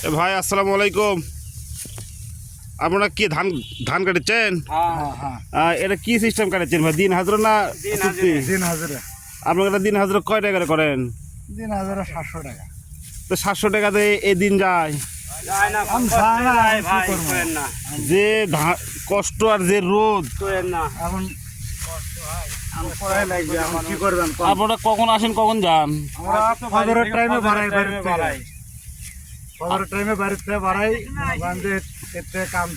ভাই আসসালামু আলাইকুম। আপনারা কি ধান ধান কাটছেন? এটা কি সিস্টেম কাটছেন ভাই? দিন হাজরা না চুক্তি? দিন হাজারে। আপনারা দিন হাজরা কয় টাকা করে করেন? দিন হাজারে 700 টাকা। তো 700 টাকাতে এই দিন যায়? যে কষ্ট আর যে রোদ, এখন কি করবেন? আপনারা কখন আসেন কখন যান? ফজরের টাইমে বাড়িতে বাড়াই এতে কাম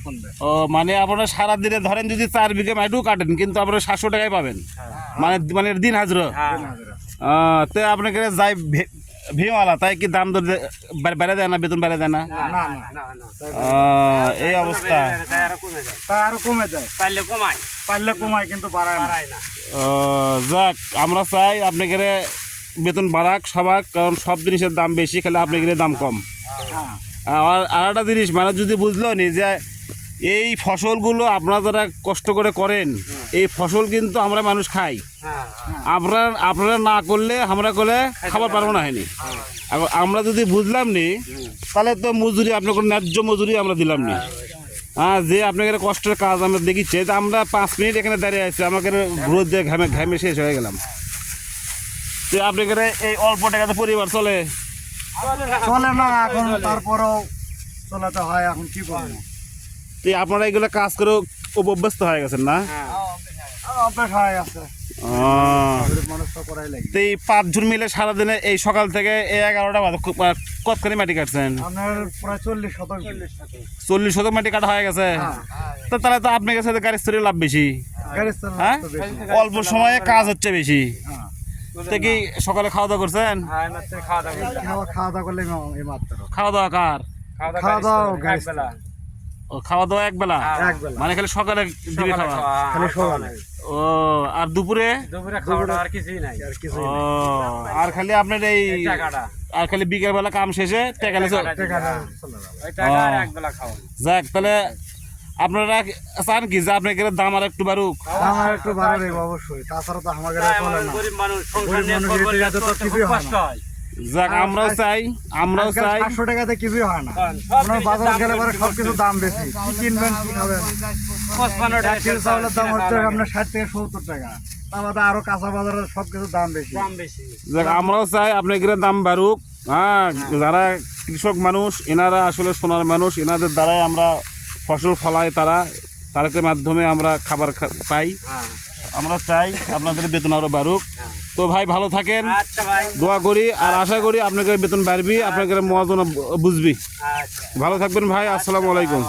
সন্ধ্যে। ও মানে আপনারা সারাদিনে ধরেন যদি 4 বিঘা মাটিও কাটেন কিন্তু আপনারা 700 টাকায় পাবেন, মানে মানে দিন হাজরা। তো আপনাকে যাই ভিমালা, তাই কি দাম দর বেড়ে দেয় না, বেতন বেড়ে দেয় না? এই অবস্থা। আরো কমে যায়, পারলে কমায় কিন্তু বাড়ায় না। যাক, আমরা চাই আপনাকে বেতন বাড়াক সবাক, কারণ সব জিনিসের দাম বেশি, খেলে আপনাকে দাম কম। আর একটা জিনিস মানে যদি বুঝলো নি যে এই ফসলগুলো আপনারা যারা কষ্ট করে করেন, এই ফসল কিন্তু আমরা মানুষ খাই। আপনারা না করলে আমরা করলে খাবার পারবো না হয়নি। আমরা যদি বুঝলাম নি তাহলে তো মজুরি আপনাকে ন্যায্য মজুরি আমরা দিলাম নি। যে আপনাকে কষ্টের কাজ আমরা দেখিচ্ছে, আমরা 5 মিনিট এখানে দাঁড়িয়ে আছি, আমাকে রোদ দিয়ে ঘামে শেষ হয়ে গেলাম। তো আপনাকে এই অল্প টাকাতে পরিবার চলে না এখন, তারপরেও চলাতে হয়। এখন কি করবো? তো আপনারা এগুলো কাজ করে অভ্যস্ত হয়ে গেছেন না? অভ্যাস হয়ে গেছে, মানুষ তো করাই লাগে। তো এই 5 জন মিলে সারাদিনে এই সকাল থেকে এই 11টা বাজে কতখানি মাটি কাটছেন? আপনার প্রায় 40 শতক। 40 শতক মাটি কাটা হয়ে গেছে। তো তাহলে তো আপনার কাছে গাড়ি স্তরে লাভ বেশি, হ্যাঁ? অল্প সময়ে কাজ হচ্ছে বেশি। তো কি সকালে খাওয়া দাওয়া করছেন? খাওয়া দাওয়া করলে খাওয়া দাওয়া কার? খাওয়া খাওয়া দাওয়া এক বেলা, মানে খালি সকালে দিবে খাওয়া? ও, আর দুপুরে? আর খালি আপনার এই আর খালি বিকেল বেলা কাম শেষে টেকা যাক। তাহলে আপনারা চান কি যে আপনার দাম আর একটু বাড়ুক? একটু বাড়াবে অবশ্যই, তাছাড়া তো আমাদের যাক, আমরাও চাই 800 টাকাতে কিছুই হয় না। বাজার গেলে পরে সবকিছু দাম বেশি, কি কিনবেন কি খাবেন। চাউলের দাম হচ্ছে আপনার 60 থেকে 70 টাকা, আমাদের আরো কাঁচা বাজারের সবকিছু দাম বেশি। যাক, আমরাও চাই আপনাদের দাম বাড়ুক। যারা কৃষক মানুষ, এনারা আসলে সোনার মানুষ, এনাদের দ্বারাই আমরা ফসল ফলাই, তাদের মাধ্যমে আমরা খাবার পাই। আমরা চাই আপনাদের বেতন আরো বাড়ুক। তো ভাই ভালো থাকেন, দোয়া করি আর আশা করি আপনাকে বেতন বাড়বি, আপনাকে মহাজন বুঝবি। ভালো থাকবেন ভাই, আসসালামু আলাইকুম।